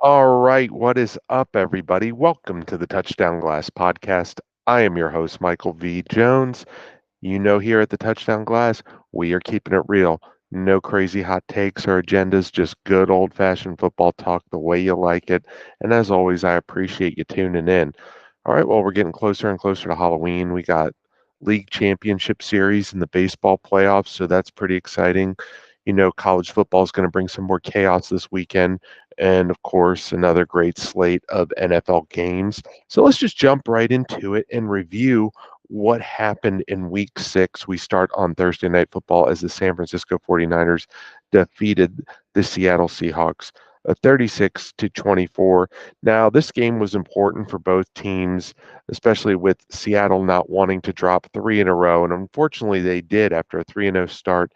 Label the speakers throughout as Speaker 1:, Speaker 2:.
Speaker 1: All right, what is up, everybody? Welcome to the Touchdown Glass podcast. I am your host, Michael V. Jones. You know, here at the Touchdown Glass, we are keeping it real. No crazy hot takes or agendas, just good old fashioned football talk the way you like it. And as always, I appreciate you tuning in. All right, well, we're getting closer and closer to Halloween. We got league championship series and the baseball playoffs, so that's pretty exciting. You know, college football is going to bring some more chaos this weekend, and of course, another great slate of NFL games. So let's just jump right into it and review what happened in week 6. We start on Thursday Night Football as the San Francisco 49ers defeated the Seattle Seahawks 36 to 24. Now, this game was important for both teams, especially with Seattle not wanting to drop 3 in a row. And unfortunately, they did after a 3-0 start,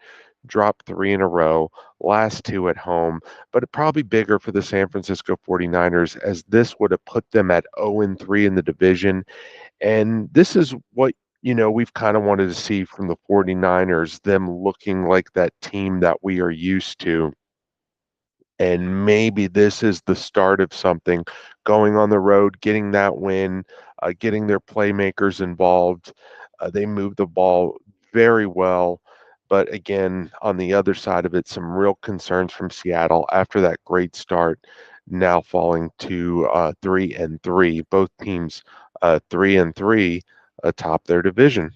Speaker 1: drop 3 in a row, last two at home. But it probably bigger for the San Francisco 49ers, as this would have put them at 0-3 in the division. And this is what, we've kind of wanted to see from the 49ers, them looking like that team that we are used to. And maybe this is the start of something, going on the road, getting that win, getting their playmakers involved. They move the ball very well. But again, on the other side of it, some real concerns from Seattle after that great start, now falling to 3-3. Both teams 3-3 atop their division.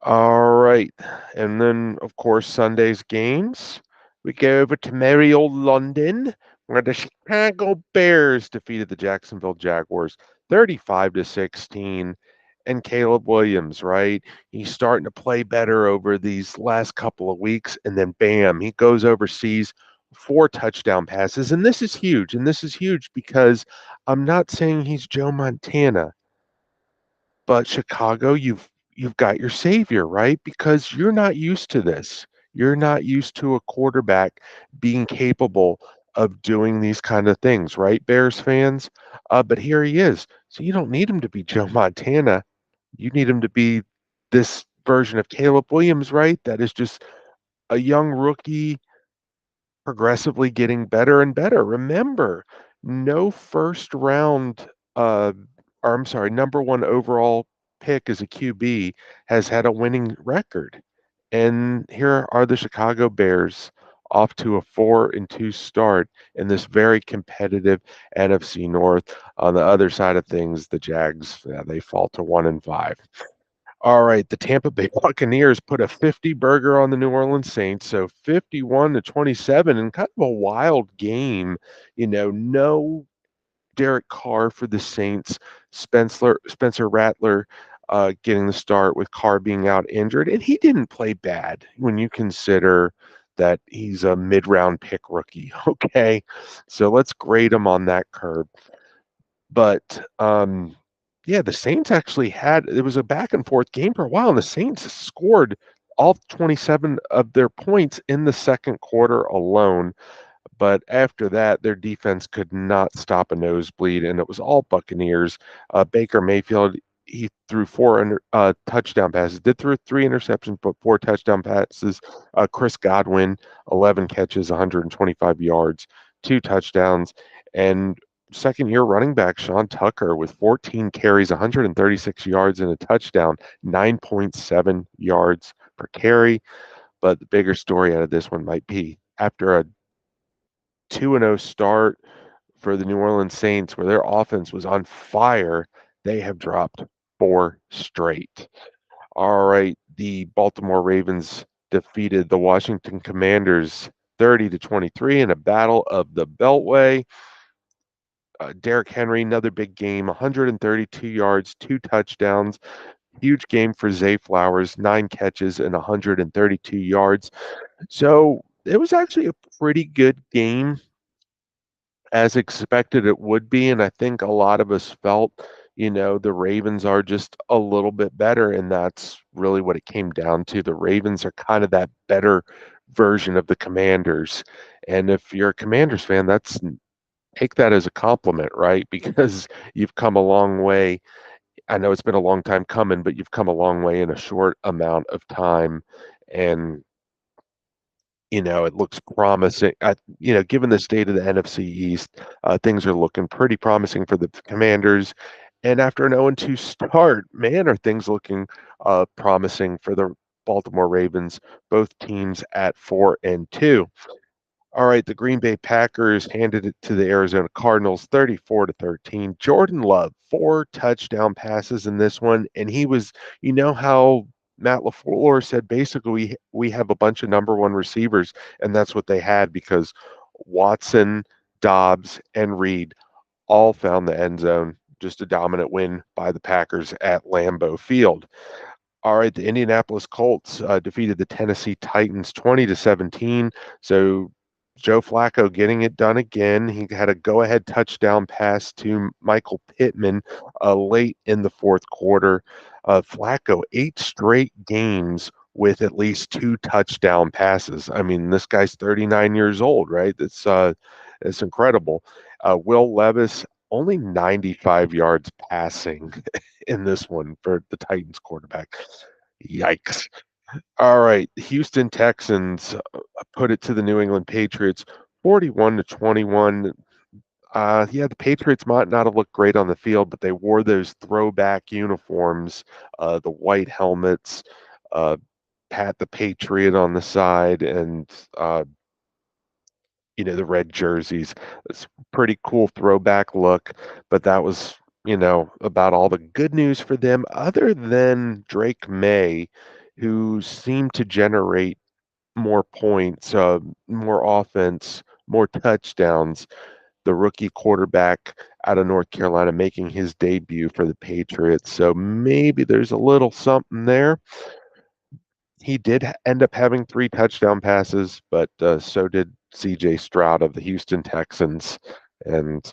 Speaker 1: All right. And then, of course, Sunday's games. We go over to merry old London, where the Chicago Bears defeated the Jacksonville Jaguars 35 to 16. And Caleb Williams, right? He's starting to play better over these last couple of weeks. And then, bam, he goes overseas, 4 touchdown passes. And this is huge. And this is huge because I'm not saying he's Joe Montana, but Chicago, you've got your savior, right? Because you're not used to this. You're not used to a quarterback being capable of doing these kind of things, right, Bears fans? But here he is. So you don't need him to be Joe Montana. You need him to be this version of Caleb Williams, right? That is just a young rookie progressively getting better and better. Remember, no first round, or I'm sorry, number one overall pick as a QB has had a winning record. And here are the Chicago Bears off to a 4-2 start in this very competitive NFC North. On the other side of things, the Jags, yeah, they fall to 1-5. All right, the Tampa Bay Buccaneers put a 50 burger on the New Orleans Saints, so 51 to 27, and kind of a wild game. No Derek Carr for the Saints, Spencer Rattler getting the start with Carr being out injured, and he didn't play bad when you consider that he's a mid-round pick rookie. Okay, so let's grade him on that curve. But yeah, the Saints actually had it was a back and forth game for a while, and the Saints scored all 27 of their points in the second quarter alone. But after that, their defense could not stop a nosebleed, and it was all Buccaneers. Baker Mayfield, he threw four touchdown passes, did throw 3 interceptions, but 4 touchdown passes. Chris Godwin, 11 catches, 125 yards, 2 touchdowns. And second-year running back Sean Tucker with 14 carries, 136 yards, and a touchdown, 9.7 yards per carry. But the bigger story out of this one might be after a 2-0 start for the New Orleans Saints, where their offense was on fire, they have dropped 4 straight. All right, the Baltimore Ravens defeated the Washington Commanders 30 to 23 in a battle of the Beltway. Derrick Henry, another big game, 132 yards, 2 touchdowns. Huge game for Zay Flowers, 9 catches and 132 yards. So it was actually a pretty good game, as expected it would be. And I think a lot of us felt, the Ravens are just a little bit better. And that's really what it came down to. The Ravens are kind of that better version of the Commanders. And if you're a Commanders fan, take that as a compliment, right? Because you've come a long way. I know it's been a long time coming, but you've come a long way in a short amount of time. And It looks promising. Given the state of the NFC East, things are looking pretty promising for the Commanders. And after an 0-2 start, man, are things looking promising for the Baltimore Ravens, both teams at 4-2. All right, the Green Bay Packers handed it to the Arizona Cardinals 34-13. Jordan Love, four touchdown passes in this one, and he was, how Matt LaFleur said basically we have a bunch of number one receivers, and that's what they had because Watson, Dobbs, and Reed all found the end zone. Just a dominant win by the Packers at Lambeau Field. All right, the Indianapolis Colts defeated the Tennessee Titans 20-17. So Joe Flacco getting it done again. He had a go-ahead touchdown pass to Michael Pittman late in the fourth quarter. Flacco, 8 straight games with at least 2 touchdown passes. I mean, this guy's 39 years old, right? It's incredible. Will Levis only 95 yards passing in this one for the Titans quarterback. Yikes. All right. Houston Texans put it to the New England Patriots 41-21. The Patriots might not have looked great on the field, but they wore those throwback uniforms, the white helmets, uh, Pat the Patriot on the side, and the red jerseys. It's a pretty cool throwback look, but that was, about all the good news for them, other than Drake May, who seemed to generate more points, more offense, more touchdowns. The rookie quarterback out of North Carolina making his debut for the Patriots. So maybe there's a little something there. He did end up having 3 touchdown passes, but so did C.J. Stroud of the Houston Texans. And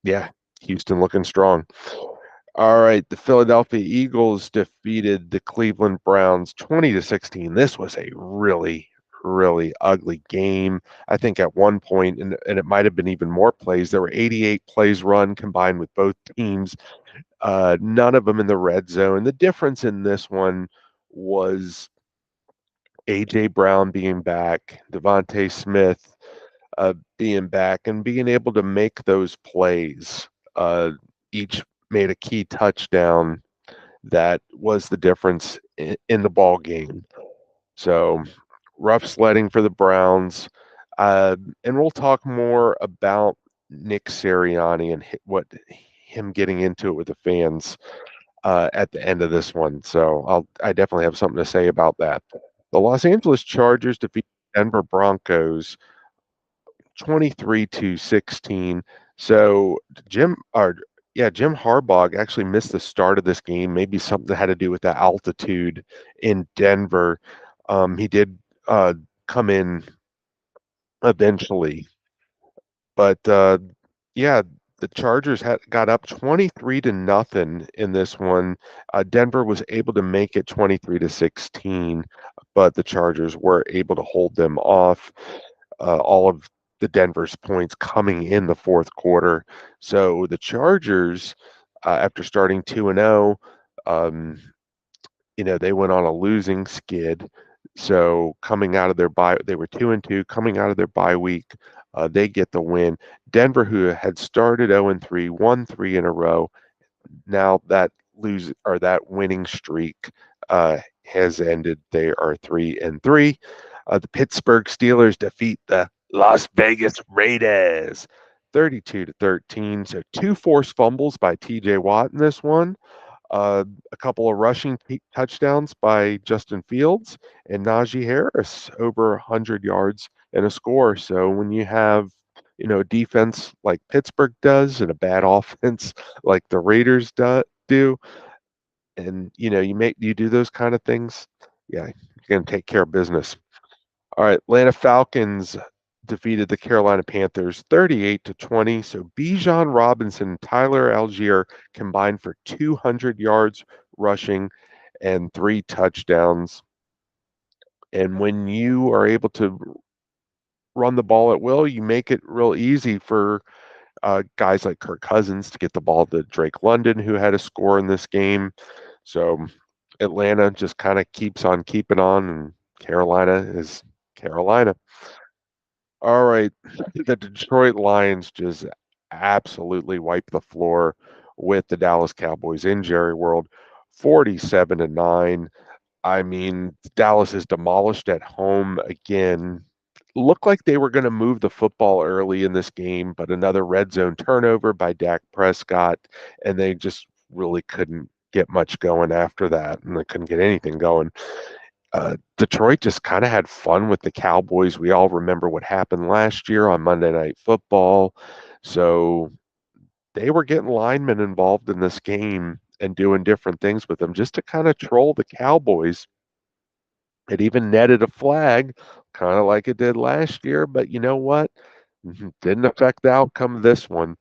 Speaker 1: yeah, Houston looking strong. All right, the Philadelphia Eagles defeated the Cleveland Browns 20-16. This was a really, really ugly game. I think at one point, and it might have been even more plays, there were 88 plays run combined with both teams, none of them in the red zone. The difference in this one was A.J. Brown being back, Devontae Smith being back, and being able to make those plays. Each made a key touchdown that was the difference in the ball game. So rough sledding for the Browns. And we'll talk more about Nick Siriani and what him getting into it with the fans at the end of this one. So I definitely have something to say about that. The Los Angeles Chargers defeat Denver Broncos 23-16. So Jim Harbaugh actually missed the start of this game. Maybe something had to do with the altitude in Denver. He did come in eventually, but yeah, the Chargers got up 23-0 in this one. Denver was able to make it 23-16, but the Chargers were able to hold them off. All of the Denver's points coming in the fourth quarter. So the Chargers, after starting 2-0, they went on a losing skid. So coming out of their bye, they were 2-2. Coming out of their bye week, they get the win. Denver, who had started 0-3, won 3 in a row. Now that winning streak has ended. They are 3-3. The Pittsburgh Steelers defeat the Las Vegas Raiders 32-13. So 2 forced fumbles by T.J. Watt in this one. A couple of rushing touchdowns by Justin Fields and Najee Harris, over 100 yards and a score. So when you have defense like Pittsburgh does and a bad offense like the Raiders do, and you do those kind of things, yeah, you're going to take care of business. All right, Atlanta Falcons defeated the Carolina Panthers 38-20. So Bijan Robinson and Tyler Algier combined for 200 yards rushing and 3 touchdowns. And when you are able to run the ball at will, you make it real easy for guys like Kirk Cousins to get the ball to Drake London, who had a score in this game. So Atlanta just kind of keeps on keeping on, and Carolina is Carolina. All right. The Detroit Lions just absolutely wiped the floor with the Dallas Cowboys in Jerry World, 47-9. I mean, Dallas is demolished at home again. Looked like they were going to move the football early in this game, but another red zone turnover by Dak Prescott, and they just really couldn't get much going after that, and they couldn't get anything going. Detroit just kind of had fun with the Cowboys. We all remember what happened last year on Monday Night Football. So they were getting linemen involved in this game and doing different things with them just to kind of troll the Cowboys. It even netted a flag, kind of like it did last year. But you know what? Didn't affect the outcome of this one.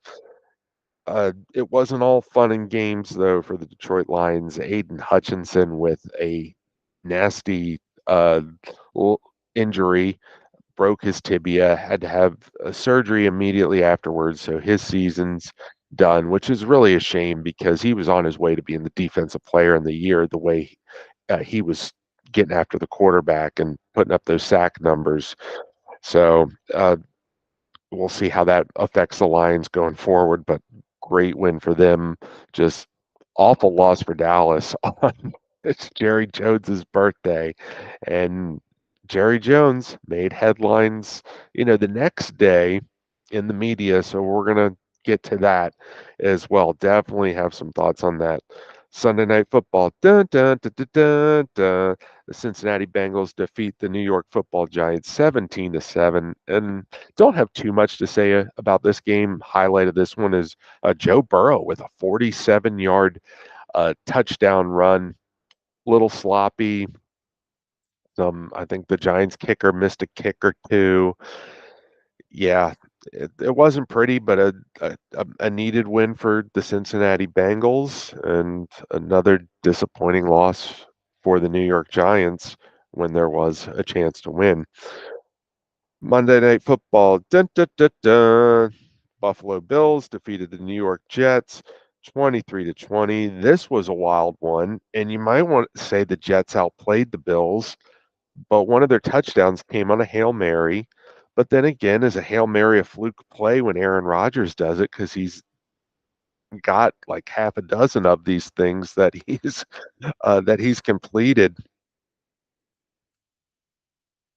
Speaker 1: It wasn't all fun and games, though, for the Detroit Lions. Aiden Hutchinson with a nasty uh, injury, broke his tibia, had to have a surgery immediately afterwards. So his season's done, which is really a shame because he was on his way to being the defensive player in the year, the way he was getting after the quarterback and putting up those sack numbers. So we'll see how that affects the Lions going forward, but great win for them. Just awful loss for Dallas on it's Jerry Jones's birthday. And Jerry Jones made headlines, the next day in the media. So we're going to get to that as well. Definitely have some thoughts on that. Sunday Night Football. Dun, dun, dun, dun, dun, dun. The Cincinnati Bengals defeat the New York Football Giants 17-7. And don't have too much to say about this game. Highlight of this one is Joe Burrow with a 47-yard touchdown run. Little sloppy. I think the Giants kicker missed a kick or two. Yeah, it wasn't pretty, but a needed win for the Cincinnati Bengals and another disappointing loss for the New York Giants when there was a chance to win. Monday Night Football. Dun, dun, dun, dun. Buffalo Bills defeated the New York Jets 23-20. This was a wild one, and you might want to say the Jets outplayed the Bills, but one of their touchdowns came on a Hail Mary. But then again, is a Hail Mary a fluke play when Aaron Rodgers does it because he's got like half a dozen of these things that he's completed.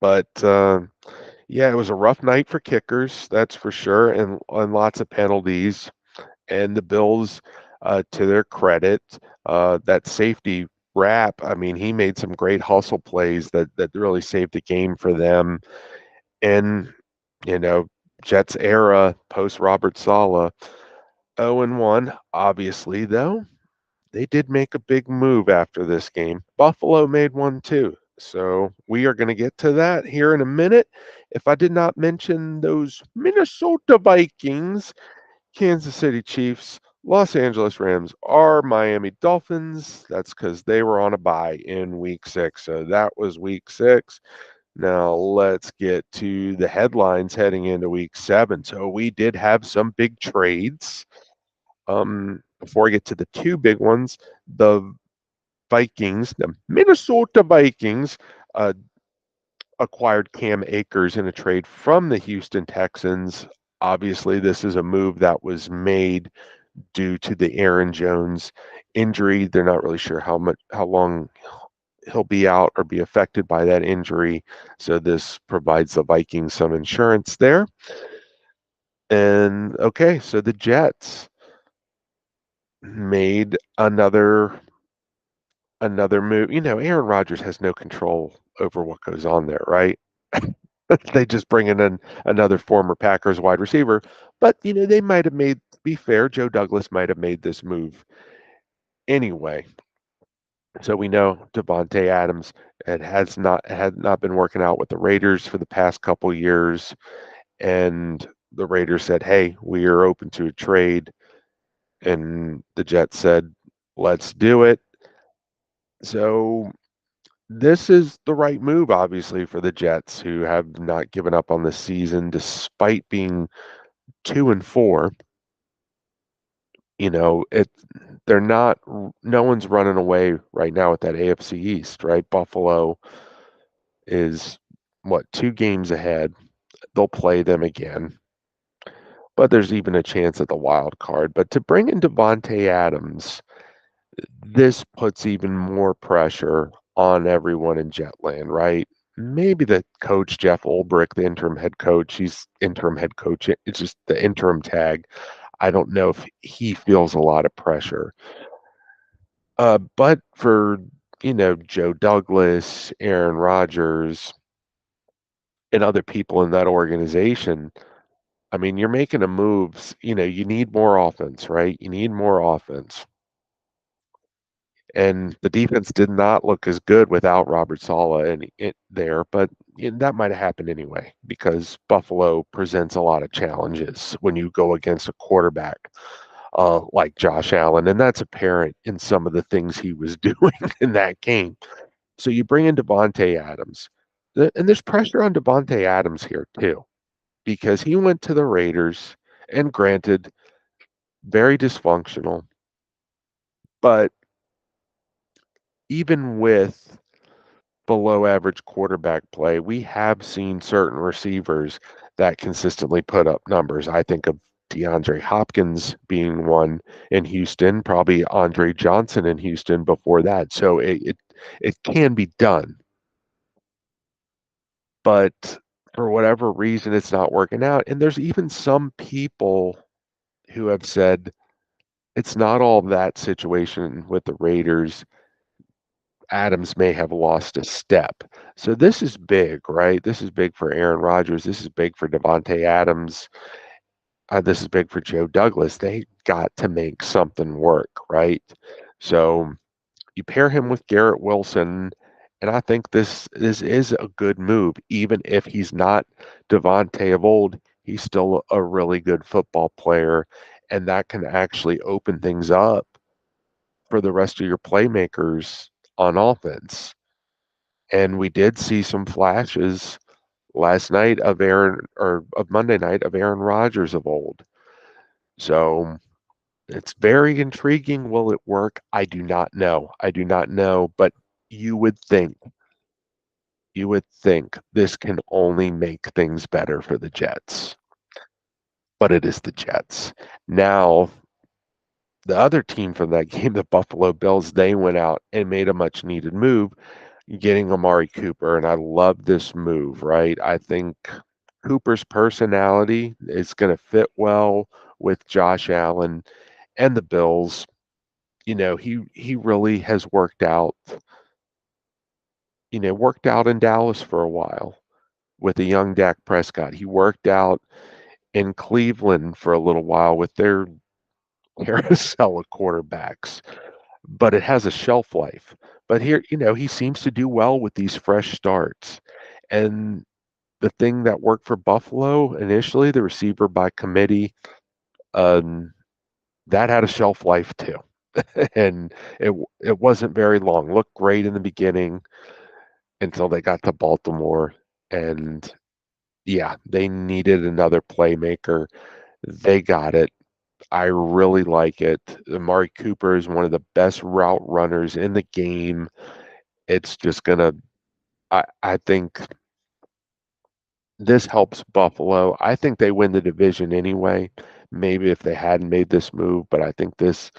Speaker 1: But yeah, it was a rough night for kickers, that's for sure, and lots of penalties. And the Bills, to their credit, that safety wrap, I mean, he made some great hustle plays that really saved the game for them. And, you know, Jets era post Robert Saleh, 0-1. Obviously, though, they did make a big move after this game. Buffalo made one too. So we are going to get to that here in a minute. If I did not mention those Minnesota Vikings, Kansas City Chiefs, Los Angeles Rams, are Miami Dolphins. That's because they were on a bye in week 6. So that was week 6. Now let's get to the headlines heading into week 7. So we did have some big trades. Before I get to the two big ones, the Minnesota Vikings, uh, acquired Cam Akers in a trade from the Houston Texans. Obviously, this is a move that was made due to the Aaron Jones injury. They're not really sure how long he'll be out or be affected by that injury. So this provides the Vikings some insurance there. And okay, so the Jets made another move. Aaron Rodgers has no control over what goes on there, right? They just bring in another former Packers wide receiver. But, they might have made, to be fair, Joe Douglas might have made this move anyway. So we know Devontae Adams had not been working out with the Raiders for the past couple years. And the Raiders said, hey, we are open to a trade. And the Jets said, let's do it. So this is the right move, obviously, for the Jets, who have not given up on the season despite being 2-4. It they're not. No one's running away right now with that AFC East, right? Buffalo is 2 games ahead. They'll play them again, but there's even a chance at the wild card. But to bring in Devontae Adams, this puts even more pressure on everyone in Jetland, right? Maybe the coach, Jeff Ulbrich, the interim head coach, he's interim head coach. It's just the interim tag. I don't know if he feels a lot of pressure. But for, Joe Douglas, Aaron Rodgers, and other people in that organization, I mean, you're making a moves. You need more offense, right? You need more offense. And the defense did not look as good without Robert Saleh and it there, but that might have happened anyway because Buffalo presents a lot of challenges when you go against a quarterback like Josh Allen, and that's apparent in some of the things he was doing in that game. So you bring in Devontae Adams, and there's pressure on Devontae Adams here too because he went to the Raiders, and granted, very dysfunctional, but even with below average quarterback play, we have seen certain receivers that consistently put up numbers. I think of DeAndre Hopkins being one in Houston, probably Andre Johnson in Houston before that. So it can be done, but for whatever reason, it's not working out. And there's even some people who have said it's not all that situation with the Raiders. Adams may have lost a step. So this is big, right? This is big for Aaron Rodgers. This is big for Devontae Adams. This is big for Joe Douglas. They got to make something work, right? So you pair him with Garrett Wilson, and I think this is a good move. Even if he's not Devontae of old, he's still a really good football player, and that can actually open things up for the rest of your playmakers on offense. And we did see some flashes last night of Monday night of Aaron Rodgers of old. So it's very intriguing. Will it work? I do not know. I do not know, but you would think this can only make things better for the Jets. But it is the Jets. Now, the other team from that game, the Buffalo Bills, they went out and made a much needed move getting Amari Cooper, and I love this move, right? I think Cooper's personality is going to fit well with Josh Allen and the Bills. He really has worked out in Dallas for a while with a young Dak Prescott. He worked out in Cleveland for a little while with their carousel of quarterbacks, but it has a shelf life. But here, he seems to do well with these fresh starts. And the thing that worked for Buffalo initially, the receiver by committee, um, that had a shelf life too. And it wasn't very long. Looked great in the beginning until they got to Baltimore. And yeah, they needed another playmaker. They got it. I really like it. Amari Cooper is one of the best route runners in the game. It's just gonna I think this helps Buffalo. I think they win the division anyway. Maybe if they hadn't made this move, but I think this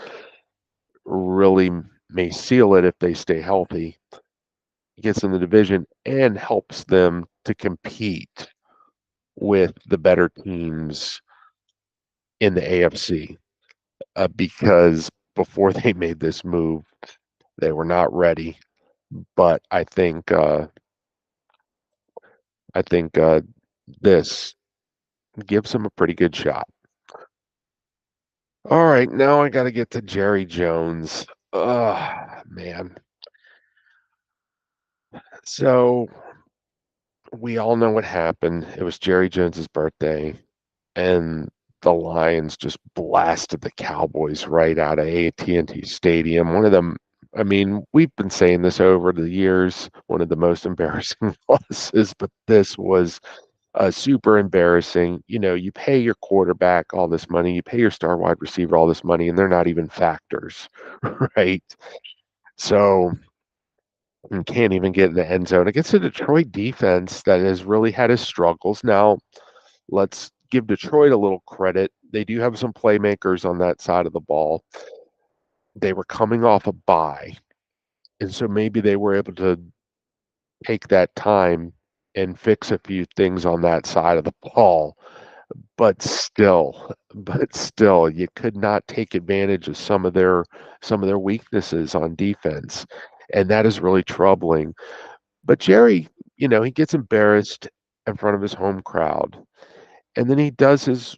Speaker 1: really may seal it if they stay healthy. Gets in the division and helps them to compete with the better teams in the AFC because before they made this move, they were not ready. But I think this gives them a pretty good shot. All right, now I got to get to Jerry Jones. Man. So we all know what happened. It was Jerry Jones's birthday, and the Lions just blasted the Cowboys right out of AT&T Stadium. One of them, I mean, we've been saying this over the years, one of the most embarrassing losses, but this was super embarrassing. You pay your quarterback all this money, you pay your star wide receiver all this money, and they're not even factors, right? So and can't even get in the end zone against a Detroit defense that has really had its struggles. Now, let's give Detroit a little credit. They do have some playmakers on that side of the ball. They were coming off a bye, and so maybe they were able to take that time and fix a few things on that side of the ball. But still, you could not take advantage of some of their weaknesses on defense, and that is really troubling. But Jerry, he gets embarrassed in front of his home crowd, and then he does his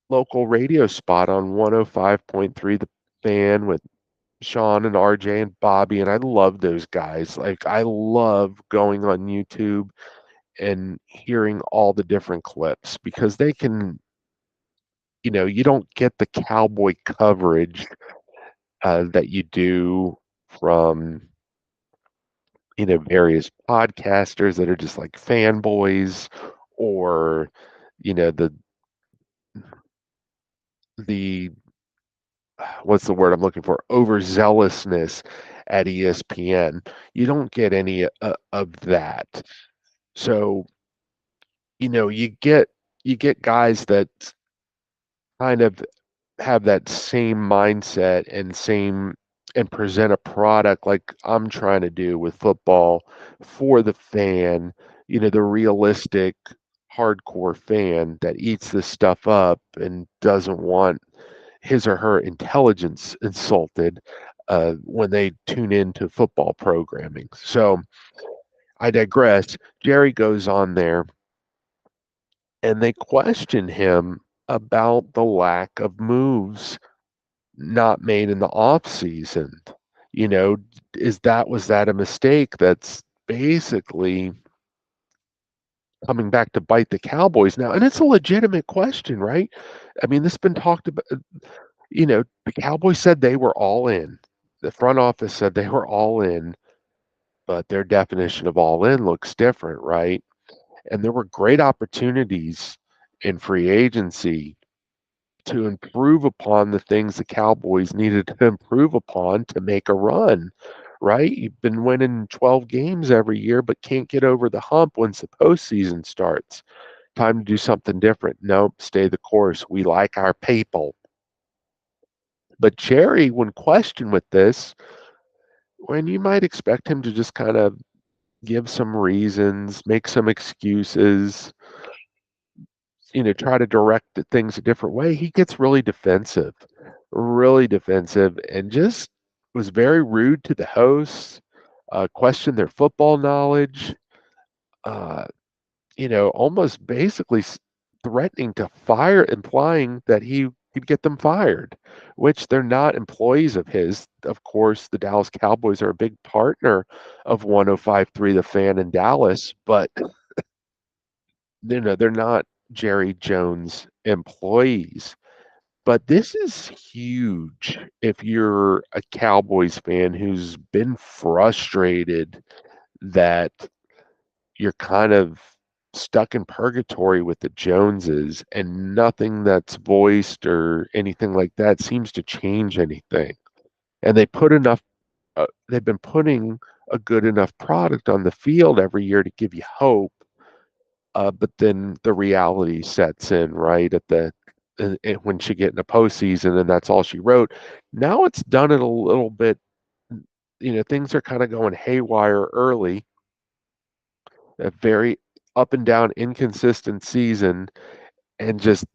Speaker 1: local radio spot on 105.3 The Fan with Sean and RJ and Bobby, and I love those guys. Like, I love going on YouTube and hearing all the different clips because they can, you don't get the cowboy coverage that you do from, various podcasters that are just like fanboys, or, the the what's the word I'm looking for? Overzealousness at ESPN. You don't get any of that. So, you get guys that kind of have that same mindset and present a product like I'm trying to do with football for the fan, the realistic hardcore fan that eats this stuff up and doesn't want his or her intelligence insulted when they tune into football programming. So I digress. Jerry goes on there and they question him about the lack of moves not made in the off season. You know, was that a mistake that's basically coming back to bite the Cowboys now? And it's a legitimate question, right? I mean, this has been talked about. The Cowboys said they were all in. The front office said they were all in, but their definition of all in looks different, right? And there were great opportunities in free agency to improve upon the things the Cowboys needed to improve upon to make a run, right? You've been winning 12 games every year, but can't get over the hump once the postseason starts. Time to do something different. Nope, stay the course. We like our people. But Jerry, when questioned with this, when you might expect him to just kind of give some reasons, make some excuses, try to direct the things a different way, he gets really defensive, and just was very rude to the hosts, questioned their football knowledge, uh, almost basically threatening to fire, implying that he'd get them fired, which they're not employees of his. Of course, the Dallas Cowboys are a big partner of 105.3 The Fan in Dallas, but they're not Jerry Jones employees. But this is huge if you're a Cowboys fan who's been frustrated that you're kind of stuck in purgatory with the Joneses, and nothing that's voiced or anything like that seems to change anything. And they've been putting a good enough product on the field every year to give you hope, but then the reality sets in, right, when she get in the postseason, and that's all she wrote. Now it's done it a little bit. Things are kind of going haywire early. A very up and down, inconsistent season, and just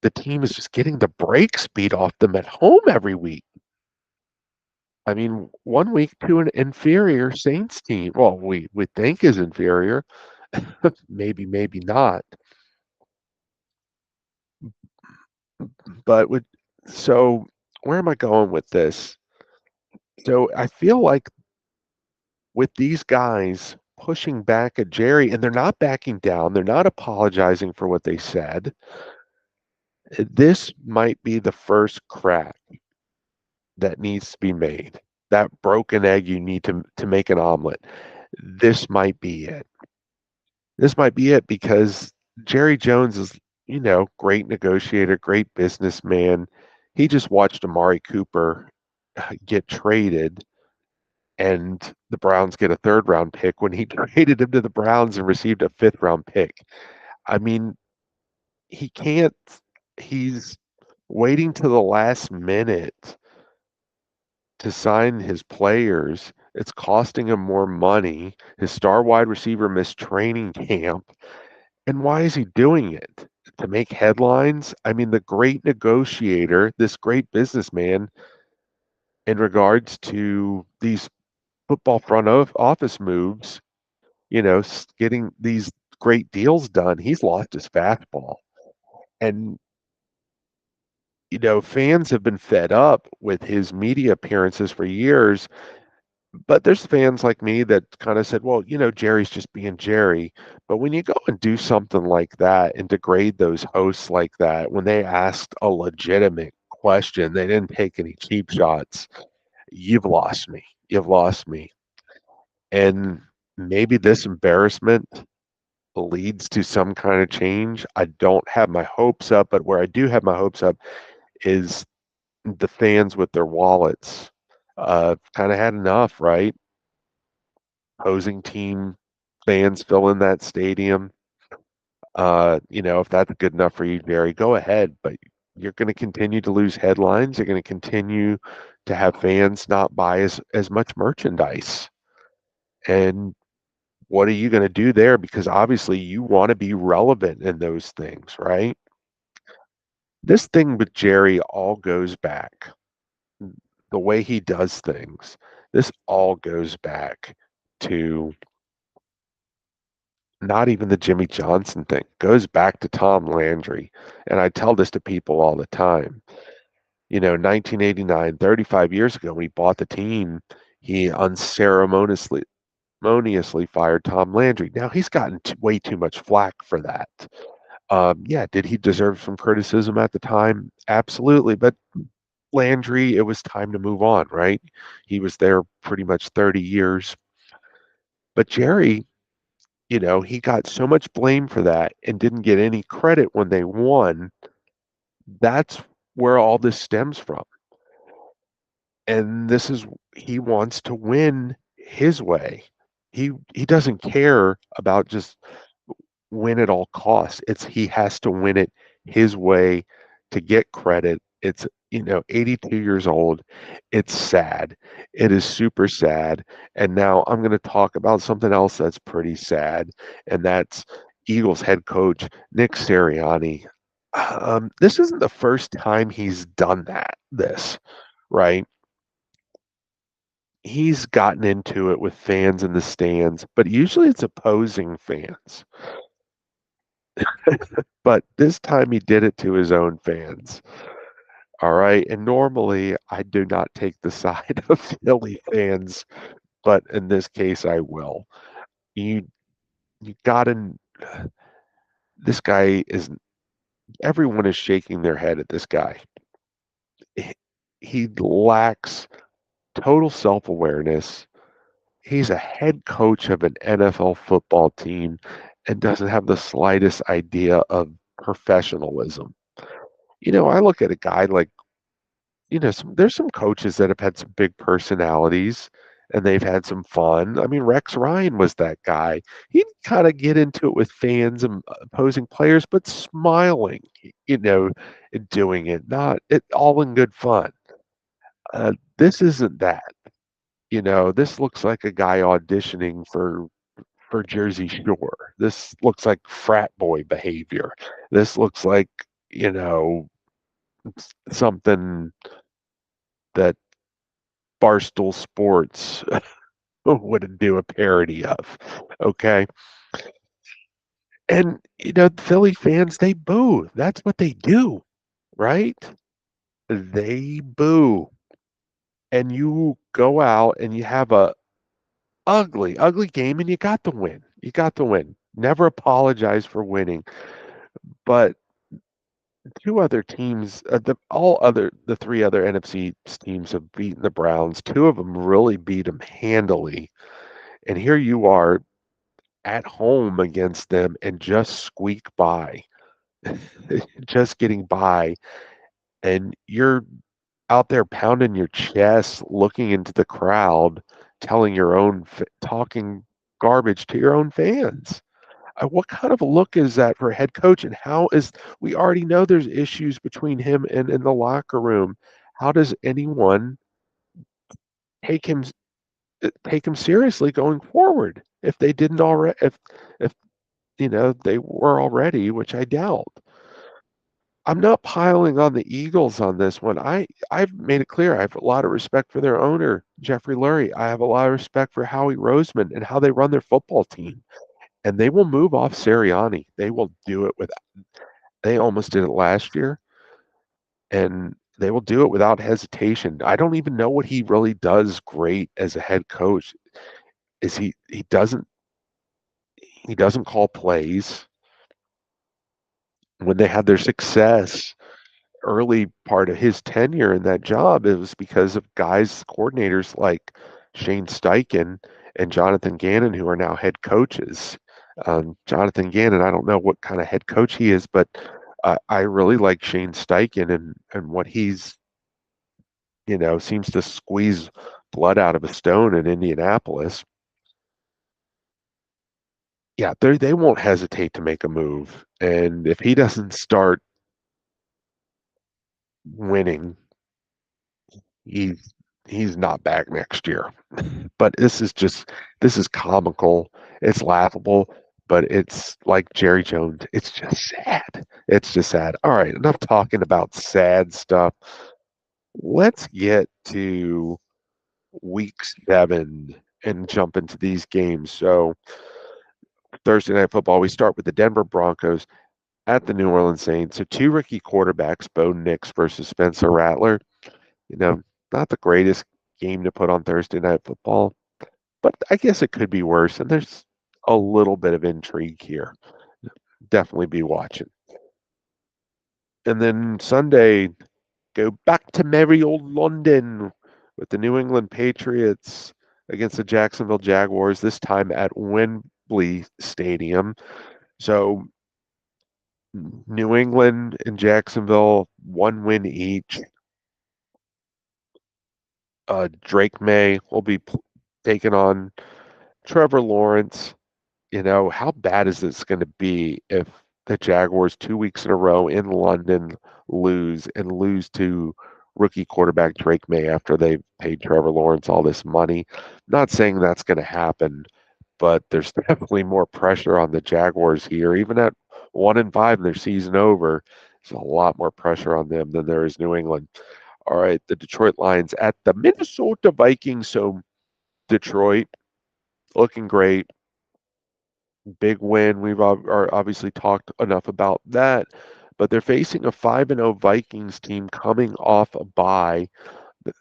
Speaker 1: the team is just getting the brakes beat off them at home every week. I mean, one week to an inferior Saints team. Well, we think is inferior, maybe not. But with so where am I going with this? So I feel like with these guys pushing back at Jerry, and they're not backing down, they're not apologizing for what they said. This might be the first crack that needs to be made. That broken egg you need to make an omelet. This might be it. This might be it because Jerry Jones is, great negotiator, great businessman. He just watched Amari Cooper get traded, and the Browns get a third round pick when he traded him to the Browns and received a fifth round pick. I mean, he can't, he's waiting to the last minute to sign his players. It's costing him more money. His star wide receiver missed training camp. And why is he doing it? To make headlines? I mean, the great negotiator, this great businessman, in regards to these football front of office moves, getting these great deals done, he's lost his fastball. And, fans have been fed up with his media appearances for years. But there's fans like me that kind of said, well, Jerry's just being Jerry. But when you go and do something like that and degrade those hosts like that, when they asked a legitimate question, they didn't take any cheap shots. You've lost me. You've lost me. And maybe this embarrassment leads to some kind of change. I don't have my hopes up, but where I do have my hopes up is the fans with their wallets. Kind of had enough, right? Opposing team fans fill in that stadium. If that's good enough for you, Jerry, go ahead. But you're going to continue to lose headlines. You're going to continue to have fans not buy as much merchandise. And what are you going to do there? Because obviously you want to be relevant in those things, right? This thing with Jerry all goes back. The way he does things, this all goes back to not even the Jimmy Johnson thing. Goes back to Tom Landry. And I tell this to people all the time. 1989, 35 years ago, when he bought the team, he unceremoniously fired Tom Landry. Now, he's gotten way too much flack for that. Yeah, did he deserve some criticism at the time? Absolutely. But Landry, it was time to move on, right? He was there pretty much 30 years. But Jerry, he got so much blame for that and didn't get any credit when they won. That's where all this stems from. And this is he wants to win his way. He doesn't care about just win at all costs. It's he has to win it his way to get credit. It's 82 years old. It's sad. It is super sad. And now I'm going to talk about something else that's pretty sad, and that's Eagles head coach Nick Sirianni. This isn't the first time he's done this, right? He's gotten into it with fans in the stands, but usually it's opposing fans. But this time he did it to his own fans. All right. And normally I do not take the side of Philly fans, but in this case I will. You you gotta this guy is everyone is shaking their head at this guy. He he lacks total self-awareness. He's a head coach of an NFL football team and doesn't have the slightest idea of professionalism. I look at a guy like, there's some coaches that have had some big personalities and they've had some fun. I mean, Rex Ryan was that guy. He'd kind of get into it with fans and opposing players, but smiling, and doing it, not it all in good fun. This isn't that. This looks like a guy auditioning for Jersey Shore. This looks like frat boy behavior. This looks like, you know, something that Barstool Sports would do a parody of. Okay. And, the Philly fans, they boo. That's what they do, right? They boo. And you go out and you have a ugly, ugly game and you got the win. You got the win. Never apologize for winning. But two other teams, the three other NFC teams have beaten the Browns. Two of them really beat them handily. And here you are at home against them and just squeak by, just getting by. And you're out there pounding your chest, looking into the crowd, telling your own, talking garbage to your own fans. What kind of a look is that for a head coach? And how is we already know there's issues between him and in the locker room. How does anyone take him take him seriously going forward if they didn't already if they were already, which I doubt. I'm not piling on the Eagles on this one. I've made it clear I have a lot of respect for their owner, Jeffrey Lurie. I have a lot of respect for Howie Roseman and how they run their football team. And they will move off Siriani. They will do it with they almost did it last year, and they will do it without hesitation. I don't even know what he really does great as a head coach. Is he doesn't call plays. When they had their success early part of his tenure in that job, it was because of guys, coordinators like Shane Steichen and Jonathan Gannon, who are now head coaches. Jonathan Gannon, I don't know what kind of head coach he is, but I really like Shane Steichen and what he's, seems to squeeze blood out of a stone in Indianapolis. Yeah, they won't hesitate to make a move. And if he doesn't start winning, he's he's not back next year. But this is comical. It's laughable, but it's like Jerry Jones. It's just sad. It's just sad. All right, enough talking about sad stuff. Let's get to week 7 and jump into these games. So Thursday night football, we start with the Denver Broncos at the New Orleans Saints. So two rookie quarterbacks, Bo Nix versus Spencer Rattler. You know, not the greatest game to put on Thursday night football, but I guess it could be worse. And there's a little bit of intrigue here. Definitely be watching. And then Sunday, go back to merry old London with the New England Patriots against the Jacksonville Jaguars, this time at Wembley Stadium. So New England and Jacksonville, one win each. Drake May will be taking on Trevor Lawrence. How bad is this going to be if the Jaguars 2 weeks in a row in London lose to rookie quarterback Drake May after they've paid Trevor Lawrence all this money? Not saying that's going to happen, but there's definitely more pressure on the Jaguars here. Even at 1-5 and their season over, there's a lot more pressure on them than there is New England. All right, the Detroit Lions at the Minnesota Vikings. So Detroit looking great. Big win. We've obviously talked enough about that, but they're facing a 5-0 Vikings team coming off a bye.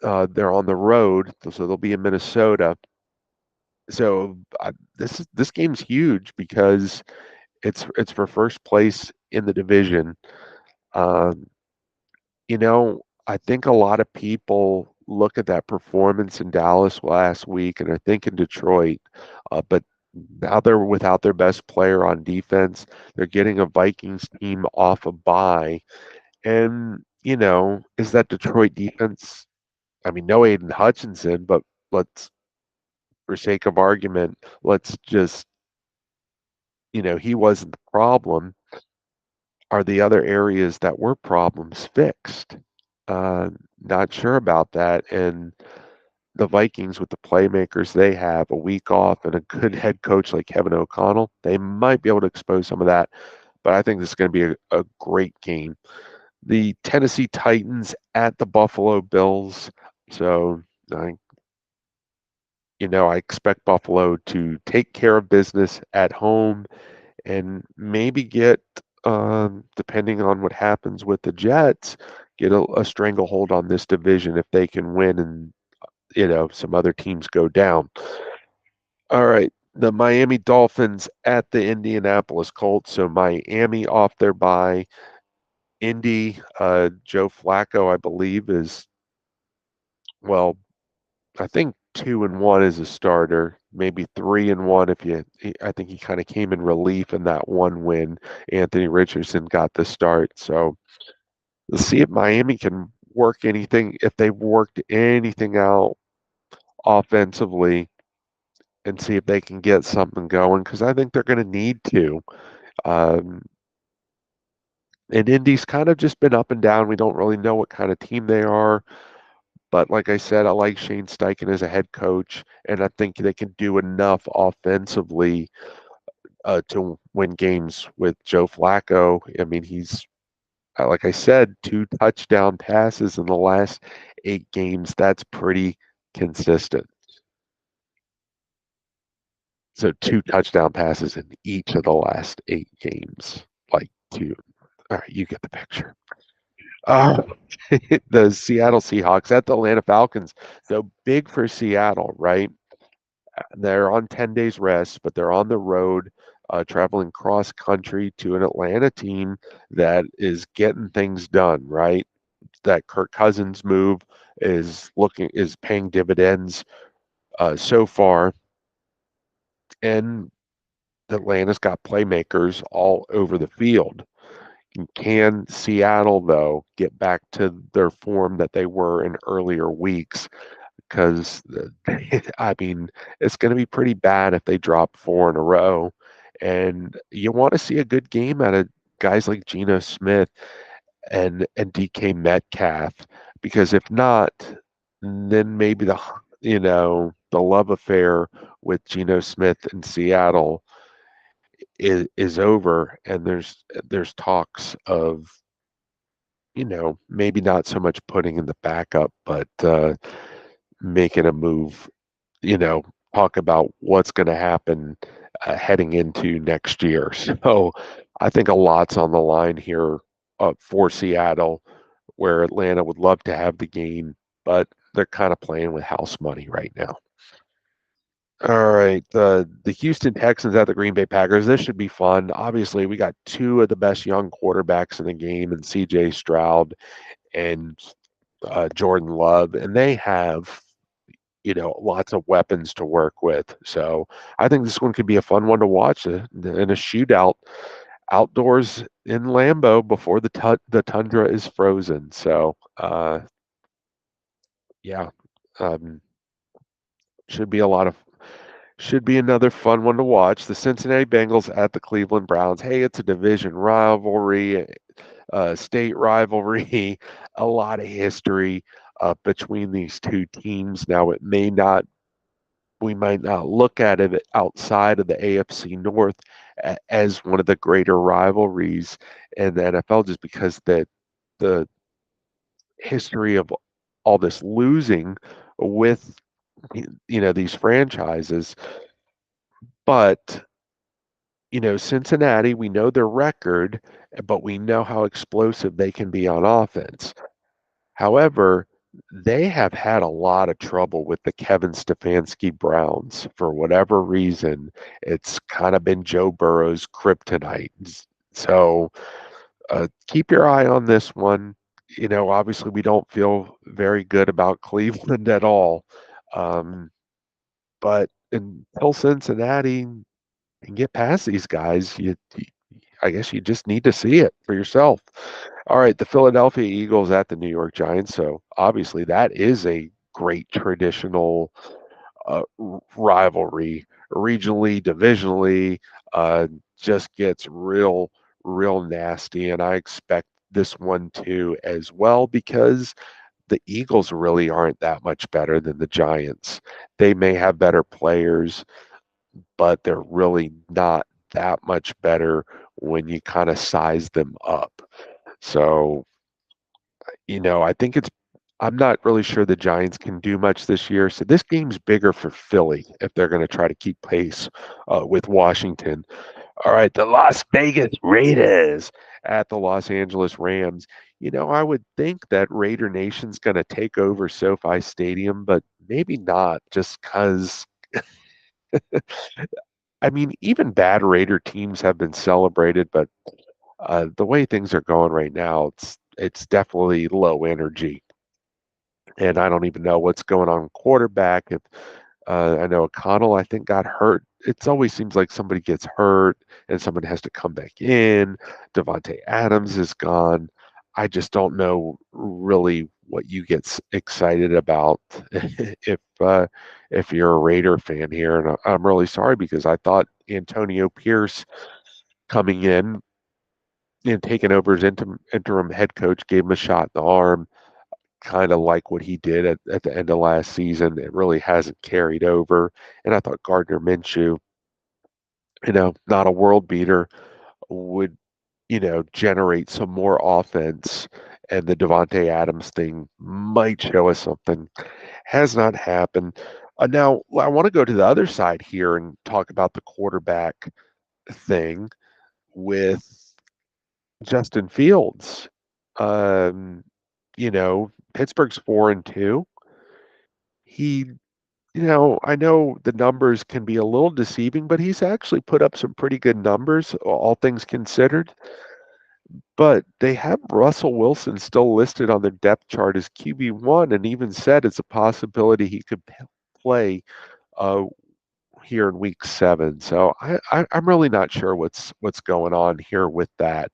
Speaker 1: They're on the road, so they'll be in Minnesota. So this game's huge because it's for first place in the division. Um, I think a lot of people look at that performance in Dallas last week and are thinking Detroit, but now they're without their best player on defense. They're getting a Vikings team off a bye. And, is that Detroit defense? I mean, no Aiden Hutchinson, but let's, for sake of argument, let's just, he wasn't the problem. Are the other areas that were problems fixed? Uh, Not sure about that. And the Vikings, with the playmakers they have, a week off and a good head coach like Kevin O'Connell, they might be able to expose some of that. But I think this is going to be a great game. The Tennessee Titans at the Buffalo Bills. So, I expect Buffalo to take care of business at home and maybe get, depending on what happens with the Jets, get a stranglehold on this division if they can win and some other teams go down. All right. The Miami Dolphins at the Indianapolis Colts. So Miami off their bye. Indy, Joe Flacco, I believe, is, well, I think 2-1 as a starter, maybe 3-1 if I think he kind of came in relief in that one win. Anthony Richardson got the start. So let's see if Miami can work anything, if they've worked anything out offensively and see if they can get something going because I think they're going to need to. Um, and Indy's kind of just been up and down. We don't really know what kind of team they are. But like I said, I like Shane Steichen as a head coach, and I think they can do enough offensively to win games with Joe Flacco. I mean, he's like I said, 2 touchdown passes in the last 8 games. That's pretty consistent. So 2 touchdown passes in each of the last 8 games. Like two. All right, you get the picture. Uh, the Seattle Seahawks at the Atlanta Falcons. So big for Seattle, right? They're on 10 days rest, but they're on the road, traveling cross country to an Atlanta team that is getting things done, right? That Kirk Cousins move is paying dividends so far, and Atlanta's got playmakers all over the field. Can Seattle though get back to their form that they were in earlier weeks? Because I mean, it's going to be pretty bad if they drop 4 in a row, and you want to see a good game out of guys like Geno Smith and DK Metcalf, because if not, then maybe the love affair with Geno Smith in Seattle is over, and there's talks of maybe not so much putting in the backup, but making a move. You know, talk about what's going to happen heading into next year. So I think a lot's on the line here for Seattle, where Atlanta would love to have the game, but they're kind of playing with house money right now. All right, the Houston Texans at the Green Bay Packers. This should be fun. Obviously, we got two of the best young quarterbacks in the game, and C.J. Stroud and Jordan Love, and they have lots of weapons to work with. So I think this one could be a fun one to watch in a shootout outdoors in Lambeau before the tundra is frozen. So yeah, um, should be a lot of should be another fun one to watch. The Cincinnati Bengals at the Cleveland Browns. Hey, it's a division rivalry, state rivalry, a lot of history between these two teams. Now, we might not look at it outside of the AFC North as one of the greater rivalries in the NFL, just because the history of all this losing with these franchises. But Cincinnati, we know their record, but we know how explosive they can be on offense. However, they have had a lot of trouble with the Kevin Stefanski Browns for whatever reason. It's kind of been Joe Burrow's kryptonite. So keep your eye on this one. Obviously, we don't feel very good about Cleveland at all. Um, but until Cincinnati can get past these guys, I guess you just need to see it for yourself. All right, the Philadelphia Eagles at the New York Giants. So obviously that is a great traditional rivalry, regionally, divisionally. Just gets real nasty, and I expect this one too as well because the Eagles really aren't that much better than the Giants. They may have better players, but they're really not that much better when you kind of size them up. So, I think I'm not really sure the Giants can do much this year. So this game's bigger for Philly if they're going to try to keep pace with Washington. All right, the Las Vegas Raiders at the Los Angeles Rams. I would think that Raider Nation's going to take over SoFi Stadium, but maybe not just because I mean, even bad Raider teams have been celebrated, but the way things are going right now, it's definitely low energy, and I don't even know what's going on quarterback. If I know O'Connell, I think got hurt. It always seems like somebody gets hurt and somebody has to come back in. Devontae Adams is gone. I just don't know really what you get excited about if uh, if you're a Raider fan here. And I'm really sorry because I thought Antonio Pierce coming in and taking over as interim head coach gave him a shot in the arm, kind of like what he did at the end of last season. It really hasn't carried over. And I thought Gardner Minshew, not a world beater, would generate some more offense, and the Devontae Adams thing might show us something. Has not happened. Now, I want to go to the other side here and talk about the quarterback thing with Justin Fields. Um, Pittsburgh's 4-2. He, I know the numbers can be a little deceiving, but he's actually put up some pretty good numbers, all things considered. But they have Russell Wilson still listed on their depth chart as QB1, and even said it's a possibility he could play uh, here in Week 7. So I'm really not sure what's going on here with that.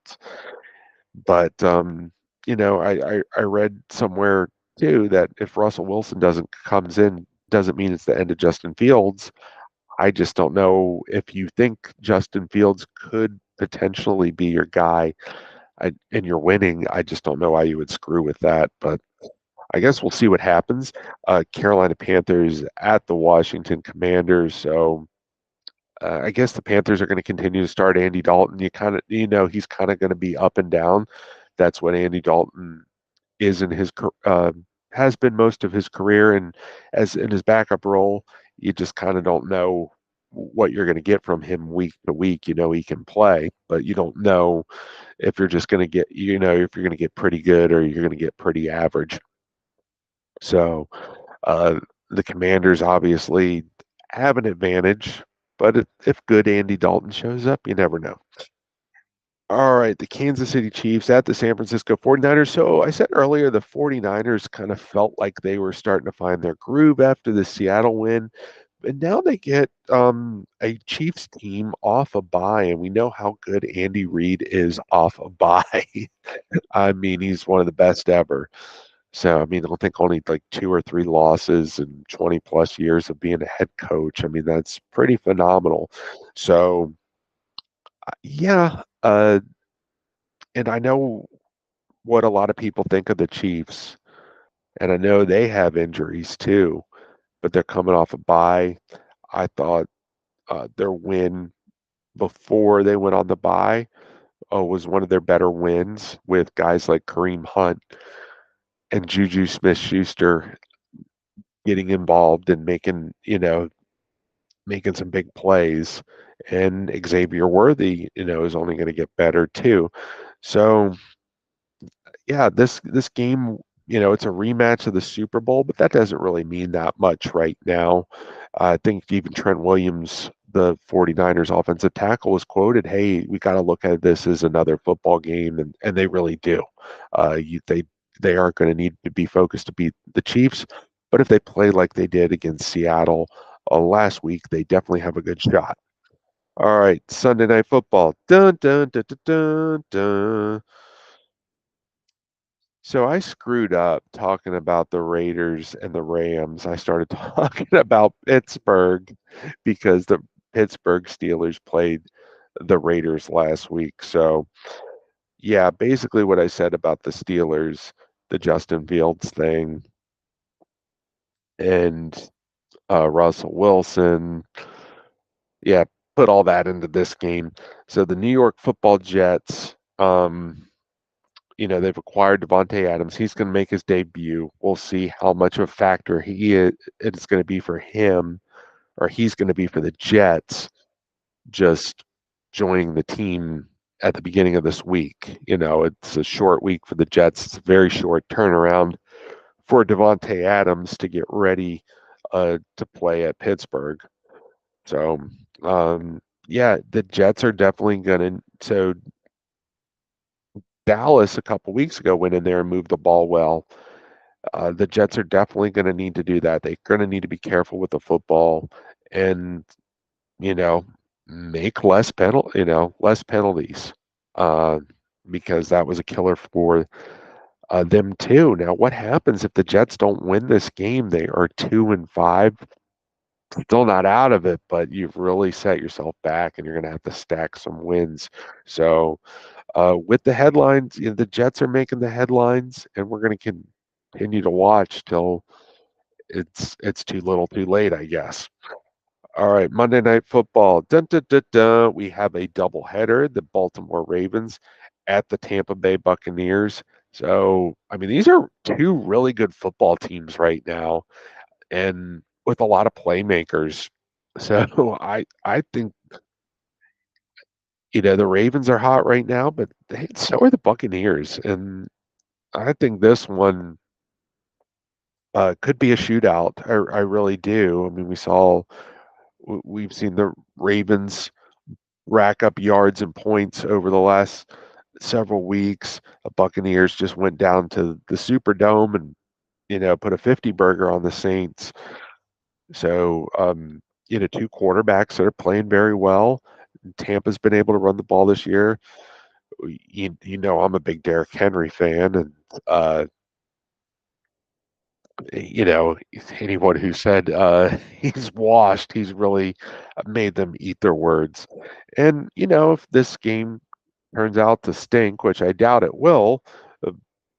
Speaker 1: But I read somewhere too that if Russell Wilson doesn't mean it's the end of Justin Fields. I just don't know if you think Justin Fields could potentially be your guy and you're winning. I just don't know why you would screw with that. But I guess we'll see what happens. Carolina Panthers at the Washington Commanders. So I guess the Panthers are going to continue to start Andy Dalton. He's kind of going to be up and down. That's what Andy Dalton is in his has been most of his career, and as in his backup role, you just kind of don't know what you're going to get from him week to week. He can play, but you don't know if you're just going to get, if you're going to get pretty good or you're going to get pretty average. So uh, the Commanders obviously have an advantage, but if good Andy Dalton shows up, you never know. All right, the Kansas City Chiefs at the San Francisco 49ers. So I said earlier the 49ers kind of felt like they were starting to find their groove after the Seattle win. And now they get a Chiefs team off a bye, and we know how good Andy Reid is off a bye. I mean, he's one of the best ever. So, I mean, I don't think only like 2 or 3 losses in 20 plus years of being a head coach. I mean, that's pretty phenomenal. So, yeah, and I know what a lot of people think of the Chiefs, and I know they have injuries too, but they're coming off a bye. I thought their win before they went on the bye was one of their better wins with guys like Kareem Hunt and Juju Smith-Schuster getting involved and making some big plays. And Xavier Worthy, is only going to get better too. So yeah, this game, it's a rematch of the Super Bowl, but that doesn't really mean that much right now. I think even Trent Williams, the 49ers offensive tackle, was quoted, "Hey, we got to look at this as another football game," and they really do. They aren't going to need to be focused to beat the Chiefs, but if they play like they did against Seattle last week, they definitely have a good shot. All right, Sunday Night Football. Dun dun dun dun dun dun. So I screwed up talking about the Raiders and the Rams. I started talking about Pittsburgh because the Pittsburgh Steelers played the Raiders last week. So, yeah, basically what I said about the Steelers, the Justin Fields thing, and Russell Wilson, yeah, put all that into this game. So the New York Football Jets, they've acquired Devontae Adams. He's going to make his debut. We'll see how much of a factor it's going to be for him, or he's going to be for the Jets just joining the team at the beginning of this week. It's a short week for the Jets. It's a very short turnaround for Devontae Adams to get ready to play at Pittsburgh. So, yeah, the Jets are definitely going to. So Dallas a couple weeks ago went in there and moved the ball well. The Jets are definitely going to need to do that. They're going to need to be careful with the football and you know make less penalties uh, because that was a killer for them too. Now, what happens if the Jets don't win this game? They are 2-5. Still not out of it, but you've really set yourself back, and you're going to have to stack some wins. So, with the headlines, the Jets are making the headlines, and we're going to continue to watch till it's too little, too late, I guess. All right, Monday Night Football. Dun, dun, dun, dun. We have a doubleheader: the Baltimore Ravens at the Tampa Bay Buccaneers. So, I mean, these are two really good football teams right now, and with a lot of playmakers. So, I think the Ravens are hot right now, but so are the Buccaneers, and I think this one could be a shootout. I really do. I mean, we've seen the Ravens rack up yards and points over the last several weeks. The Buccaneers just went down to the Superdome and put a 50 burger on the Saints. So two quarterbacks that are playing very well. Tampa's been able to run the ball this year. I'm a big Derrick Henry fan, and uh, you know, anyone who said he's washed, he's really made them eat their words. And, if this game turns out to stink, which I doubt it will, uh,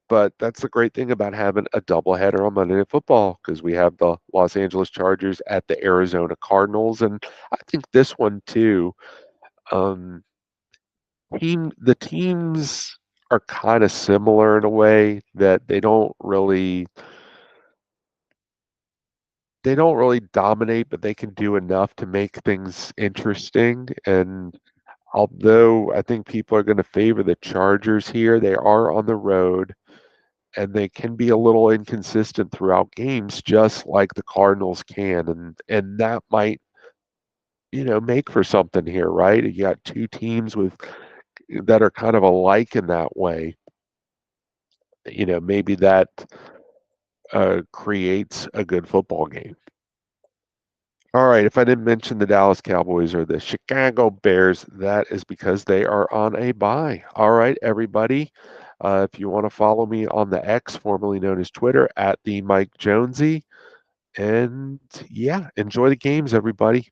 Speaker 1: but that's the great thing about having a doubleheader on Monday Night Football because we have the Los Angeles Chargers at the Arizona Cardinals. And I think this one, too, um, the teams are kind of similar in a way that they don't really dominate, but they can do enough to make things interesting. And although I think people are going to favor the Chargers here, they are on the road and they can be a little inconsistent throughout games, just like the Cardinals can. And that might, make for something here, right? You got two teams that are kind of alike in that way. Maybe that creates a good football game. All right, if I didn't mention the Dallas Cowboys or the Chicago Bears, that is because they are on a bye. All right, everybody. If you want to follow me on the X, formerly known as Twitter, at the Mike Jonesy. And yeah, enjoy the games, everybody.